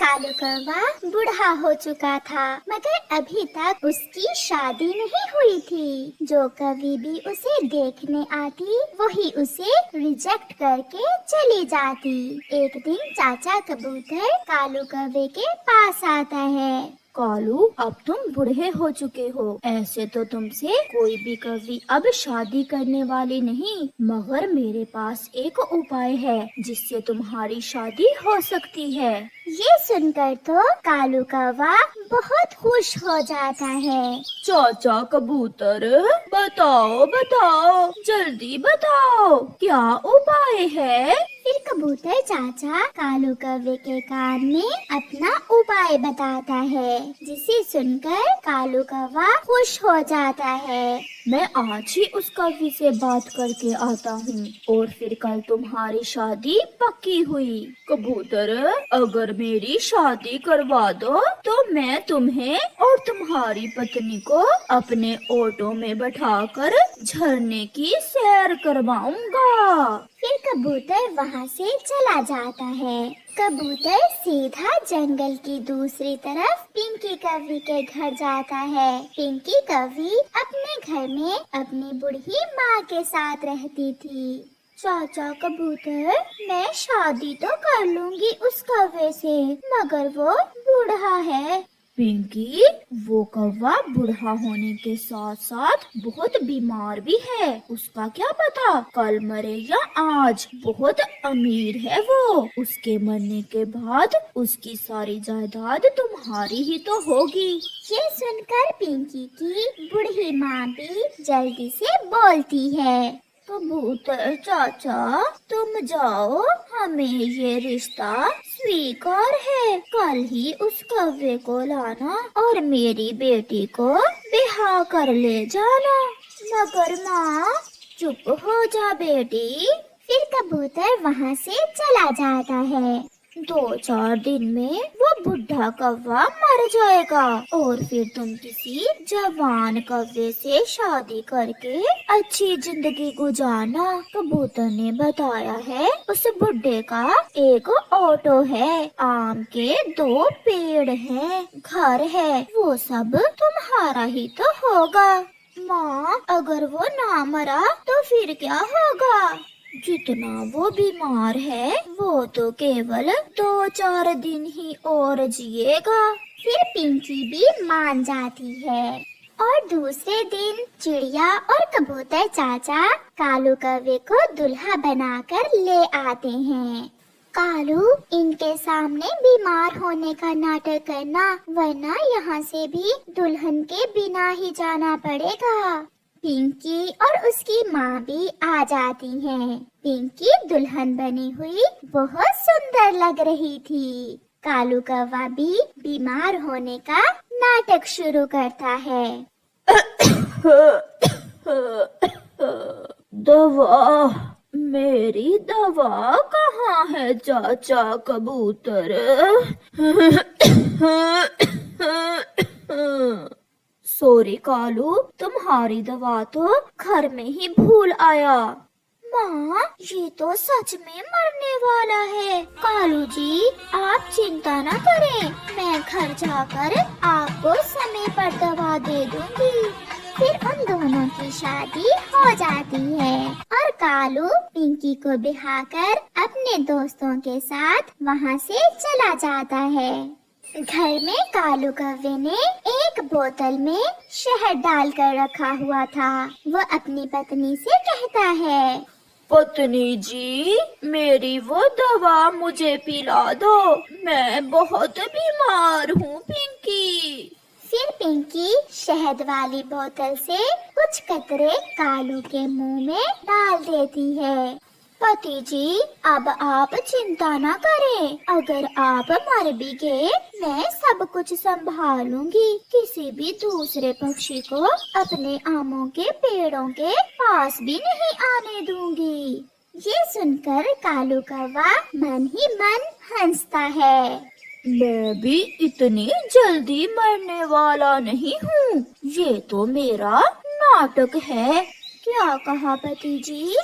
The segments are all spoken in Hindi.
कालू कौवा बूढ़ा हो चुका था, मगर अभी तक उसकी शादी नहीं हुई थी। जो कभी भी उसे देखने आती वही उसे रिजेक्ट करके चली जाती। एक दिन चाचा कबूतर कालू कौवे के पास आता है। कालू, अब तुम बूढ़े हो चुके हो, ऐसे तो तुमसे कोई भी कभी अब शादी करने वाली नहीं, मगर मेरे पास एक उपाय है जिससे तुम्हारी शादी हो सकती है। ये सुनकर तो कालू कौवा बहुत खुश हो जाता है। चाचा कबूतर, बताओ बताओ, जल्दी बताओ, क्या उपाय है? फिर कबूतर चाचा कालू कौवे के कान में अपना उपाय बताता है, जिसे सुनकर कालू कौवा खुश हो जाता है। मैं आज ही उस कवि से बात करके आता हूँ और फिर कल तुम्हारी शादी पक्की हुई। कबूतर, अगर मेरी शादी करवा दो तो मैं तुम्हें और तुम्हारी पत्नी को अपने ऑटो में बैठाकर झरने की सैर करवाऊंगा। फिर कबूतर वहाँ से चला जाता है। कबूतर सीधा जंगल की दूसरी तरफ पिंकी कौवी के घर जाता है। पिंकी कौवी अपने घर में अपनी बूढ़ी माँ के साथ रहती थी। चाचा कबूतर, मैं शादी तो कर लूंगी उस कौवे से, मगर वो बूढ़ा है। पिंकी, वो कौवा बूढ़ा होने के साथ साथ बहुत बीमार भी है। उसका क्या पता कल मरे या आज। बहुत अमीर है वो। उसके मरने के बाद उसकी सारी जायदाद तुम्हारी ही तो होगी। ये सुनकर पिंकी की बूढ़ी माँ भी जल्दी से बोलती है। कबूतर चाचा, तुम जाओ, हमें ये रिश्ता स्वीकार है। कल ही उस कौवे को लाना और मेरी बेटी को ब्याह कर ले जाना। मगर माँ, चुप हो जा बेटी। फिर कबूतर वहाँ से चला जाता है। 2-4 दिन में वो बुढ़ा कौवा मर जाएगा और फिर तुम किसी जवान कौवे से शादी करके अच्छी जिंदगी गुजारना। कबूतर ने बताया है उस बुढ़े का एक ऑटो है, आम के 2 पेड़ हैं, घर है, वो सब तुम्हारा ही तो होगा। माँ, अगर वो ना मरा तो फिर क्या होगा? जितना वो बीमार है वो तो केवल 2-4 दिन ही और जिएगा। फिर पिंकी भी मान जाती है और दूसरे दिन चिड़िया और कबूतर चाचा कालू कौवे को दुल्हा बनाकर ले आते हैं। कालू, इनके सामने बीमार होने का नाटक करना, वरना यहाँ से भी दुल्हन के बिना ही जाना पड़ेगा। पिंकी और उसकी माँ भी आ जाती हैं। पिंकी दुल्हन बनी हुई बहुत सुंदर लग रही थी। कालू कौवा भी बीमार होने का नाटक शुरू करता है। दवा, मेरी दवा कहाँ है चाचा कबूतर? सॉरी कालू, तुम्हारी दवा तो घर में ही भूल आया। माँ, ये तो सच में मरने वाला है। कालू जी, आप चिंता न करें, मैं घर जाकर आपको समय पर दवा दे दूंगी। फिर उन दोनों की शादी हो जाती है और कालू पिंकी को बिहाकर अपने दोस्तों के साथ वहाँ से चला जाता है। घर में कालू कौवे ने एक बोतल में शहद डालकर रखा हुआ था। वो अपनी पत्नी से कहता है, पत्नी जी, मेरी वो दवा मुझे पिला दो, मैं बहुत बीमार हूँ पिंकी। फिर पिंकी शहद वाली बोतल से कुछ कतरे कालू के मुंह में डाल देती है। पति जी, अब आप चिंता न करें, अगर आप मर भी गए मैं सब कुछ संभालूंगी। किसी भी दूसरे पक्षी को अपने आमों के पेड़ों के पास भी नहीं आने दूंगी। ये सुनकर कालू कौवा मन ही मन हंसता है। मैं भी इतनी जल्दी मरने वाला नहीं हूँ, ये तो मेरा नाटक है। क्या कहा पति जी?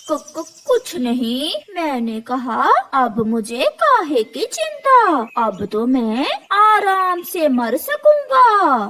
कुछ नहीं, मैंने कहा अब मुझे काहे की चिंता, अब तो मैं आराम से मर सकूंगा।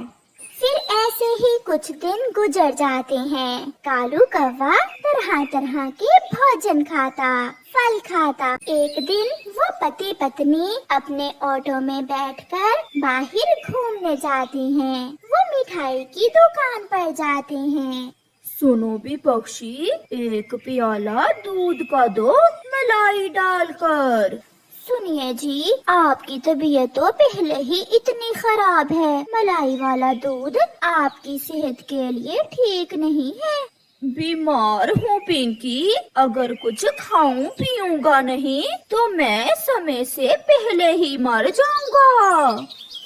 फिर ऐसे ही कुछ दिन गुजर जाते हैं। कालू कौवा तरह तरह के भोजन खाता, फल खाता। एक दिन वो पति पत्नी अपने ऑटो में बैठकर बाहर घूमने जाते हैं। वो मिठाई की दुकान पर जाते हैं। सुनो भी पक्षी, एक प्याला दूध का दो मलाई डालकर। सुनिए जी, आपकी तबीयत तो पहले ही इतनी खराब है। मलाई वाला दूध आपकी सेहत के लिए ठीक नहीं है। बीमार हूँ पिंकी, अगर कुछ खाऊं पीऊंगा नहीं तो मैं समय से पहले ही मर जाऊंगा।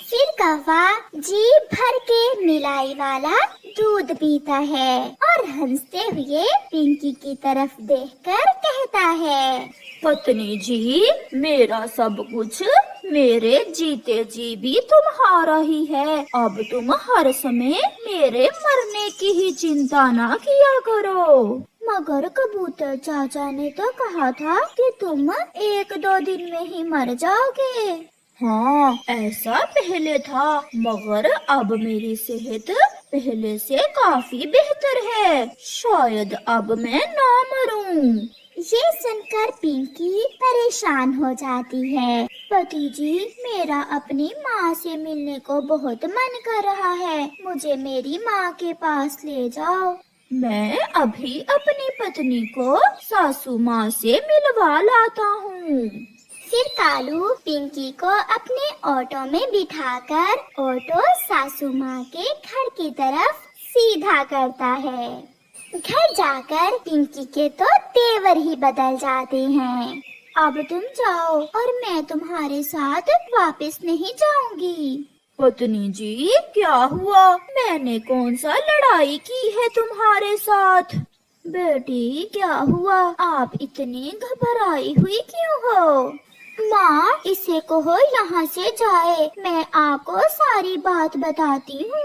फिर कौवा जी भर के मिलाई वाला दूध पीता है और हंसते हुए पिंकी की तरफ देखकर कहता है, पत्नी जी, मेरा सब कुछ मेरे जीते जी भी तुम्हारा ही है। अब तुम हर समय मेरे मरने की ही चिंता ना किया करो। मगर कबूतर चाचा ने तो कहा था कि तुम 1-2 दिन में ही मर जाओगे। हाँ, ऐसा पहले था, मगर अब मेरी सेहत पहले से काफी बेहतर है। शायद अब मैं ना मरूं। ये सुनकर पिंकी परेशान हो जाती है। पति जी, मेरा अपनी माँ से मिलने को बहुत मन कर रहा है। मुझे मेरी माँ के पास ले जाओ। मैं अभी अपनी पत्नी को सासू माँ से मिलवा लाता हूँ। फिर कालू पिंकी को अपने ऑटो में बिठाकर ऑटो सासू माँ के घर की तरफ सीधा करता है। घर जाकर पिंकी के तो तेवर ही बदल जाते हैं। अब तुम जाओ और मैं तुम्हारे साथ वापस नहीं जाऊंगी। पत्नी जी, क्या हुआ? मैंने कौन सा लड़ाई की है तुम्हारे साथ? बेटी, क्या हुआ? आप इतनी घबराई हुई क्यों हो? माँ, इसे कहो यहाँ से जाए, मैं आपको सारी बात बताती हूँ।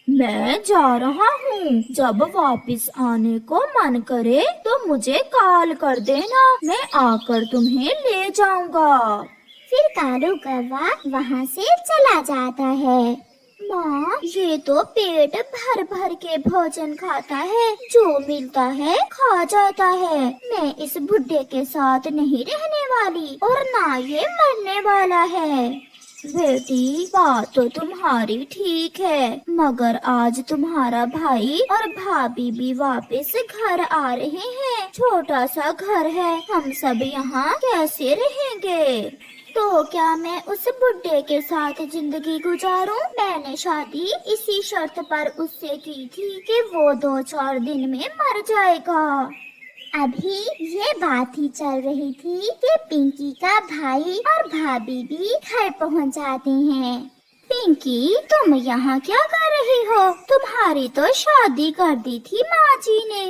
मैं जा रहा हूँ, जब वापस आने को मन करे तो मुझे कॉल कर देना, मैं आकर तुम्हें ले जाऊंगा। फिर कालू कौवा वहाँ से चला जाता है। माँ, ये तो पेट भर भर के भोजन खाता है, जो मिलता है खा जाता है। मैं इस बुड्ढे के साथ नहीं रहने वाली और ना ये मरने वाला है। बेटी, बात तो तुम्हारी ठीक है, मगर आज तुम्हारा भाई और भाभी भी वापस घर आ रहे हैं। छोटा सा घर है, हम सब यहाँ कैसे रहेंगे? तो क्या मैं उस बुड्ढे के साथ जिंदगी गुजारूं? मैंने शादी इसी शर्त पर उससे की थी कि वो 2-4 दिन में मर जाएगा। अभी ये बात ही चल रही थी कि पिंकी का भाई और भाभी भी घर पहुंच जाते हैं। पिंकी, तुम यहाँ क्या कर रही हो? तुम्हारी तो शादी कर दी थी माँ जी ने।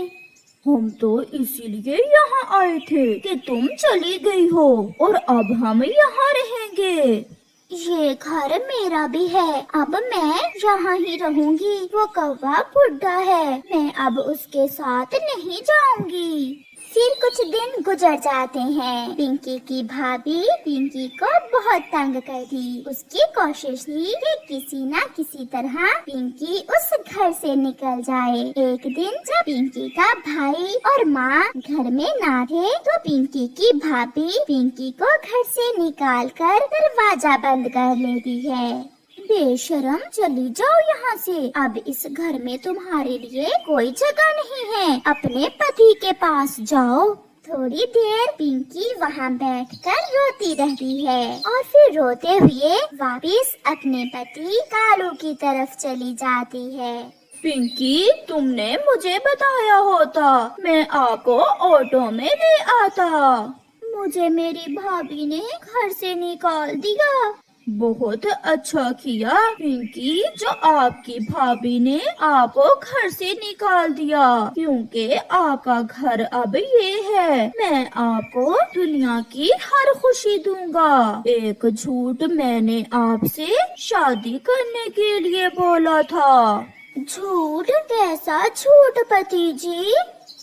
हम तो इसीलिए यहाँ आए थे कि तुम चली गई हो और अब हम यहाँ रहेंगे। ये घर मेरा भी है, अब मैं यहाँ ही रहूंगी। वो कौवा बुड्ढा है, मैं अब उसके साथ नहीं जाऊंगी। फिर कुछ दिन गुजर जाते हैं। पिंकी की भाभी पिंकी को बहुत तंग करती। उसकी कोशिश थी कि किसी न किसी तरह पिंकी उस घर से निकल जाए। एक दिन जब पिंकी का भाई और माँ घर में ना थे, तो पिंकी की भाभी पिंकी को घर से निकालकर दरवाजा बंद कर लेती है। बेशरम, चली जाओ यहाँ से। अब इस घर में तुम्हारे लिए कोई जगह नहीं है। अपने पति के पास जाओ। थोड़ी देर पिंकी वहाँ बैठकर रोती रहती है और फिर रोते हुए वापस अपने पति कालू की तरफ चली जाती है। पिंकी, तुमने मुझे बताया होता, मैं आपको ऑटो में ले आता। मुझे मेरी भाभी ने घर से निकाल दिया। बहुत अच्छा किया पिंकी, जो आपकी भाभी ने आपको घर से निकाल दिया, क्योंकि आपका घर अब ये है। मैं आपको दुनिया की हर खुशी दूंगा। एक झूठ मैंने आपसे शादी करने के लिए बोला था। झूठ? कैसा झूठ पति जी?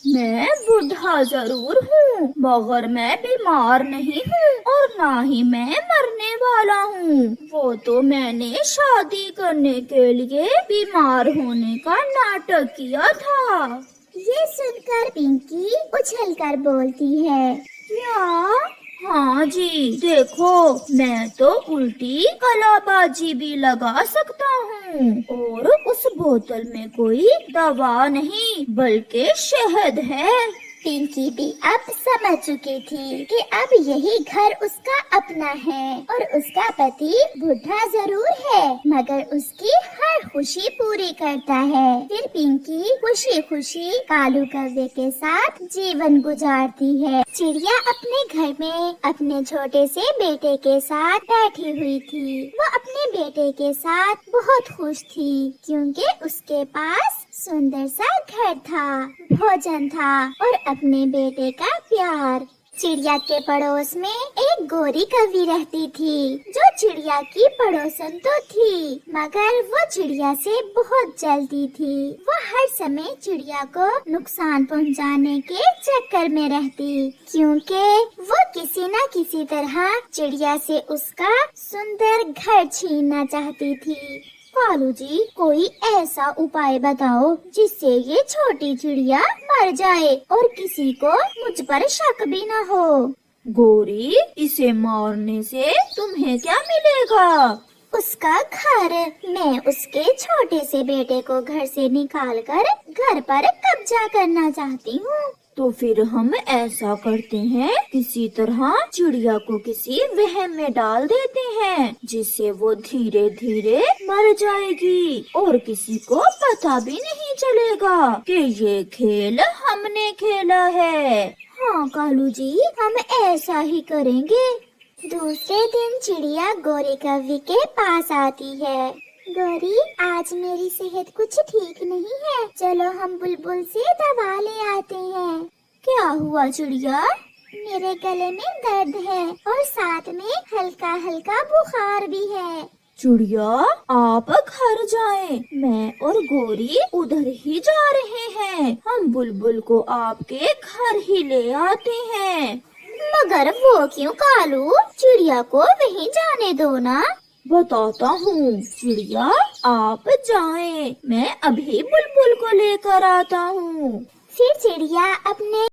मैं बूढ़ा जरूर हूँ, मगर मैं बीमार नहीं हूँ और ना ही मैं मरने वाला हूँ। वो तो मैंने शादी करने के लिए बीमार होने का नाटक किया था। ये सुनकर पिंकी उछलकर बोलती है, क्या? हाँ जी, देखो मैं तो उल्टी कलाबाजी भी लगा सकता हूँ और उस बोतल में कोई दवा नहीं बल्कि शहद है। पिंकी भी अब समझ चुकी थी कि अब यही घर उसका अपना है और उसका पति बुढ़ा जरूर है मगर उसकी हर खुशी पूरी करता है। फिर पिंकी खुशी खुशी कालू कौवे के साथ जीवन गुजारती है। चिड़िया अपने घर में अपने छोटे से बेटे के साथ बैठी हुई थी। वो अपने बेटे के साथ बहुत खुश थी क्योंकि उसके पास सुंदर सा घर था, भोजन था और अपने बेटे का प्यार। चिड़िया के पड़ोस में एक गोरी कौवी रहती थी जो चिड़िया की पड़ोसन तो थी मगर वो चिड़िया से बहुत जलती थी। वो हर समय चिड़िया को नुकसान पहुंचाने के चक्कर में रहती क्योंकि वो किसी न किसी तरह चिड़िया से उसका सुंदर घर छीनना चाहती थी। कालू जी, कोई ऐसा उपाय बताओ जिससे ये छोटी चिड़िया मर जाए और किसी को मुझ पर शक भी न हो। गोरी, इसे मारने से तुम्हें क्या मिलेगा? उसका घर। मैं उसके छोटे से बेटे को घर से निकालकर घर पर कब्जा करना चाहती हूँ। तो फिर हम ऐसा करते हैं, किसी तरह चिड़िया को किसी वहम में डाल देते हैं जिससे वो धीरे धीरे मर जाएगी और किसी को पता भी नहीं चलेगा कि ये खेल हमने खेला है। हाँ कालू जी, हम ऐसा ही करेंगे। दूसरे दिन चिड़िया गोरी कौवी के पास आती है। गोरी, आज मेरी सेहत कुछ ठीक नहीं है, चलो हम बुलबुल से दवा ले आते हैं। क्या हुआ चिड़िया? मेरे गले में दर्द है और साथ में हल्का हल्का बुखार भी है। चिड़िया, आप घर जाएं, मैं और गोरी उधर ही जा रहे हैं। हम बुलबुल को आपके घर ही ले आते हैं। मगर वो क्यों कालू? चिड़िया को वहीं जाने दो ना। बताता हूँ चिड़िया, आप जाएं, मैं अभी बुलबुल को लेकर आता हूँ। फिर चिड़िया अपने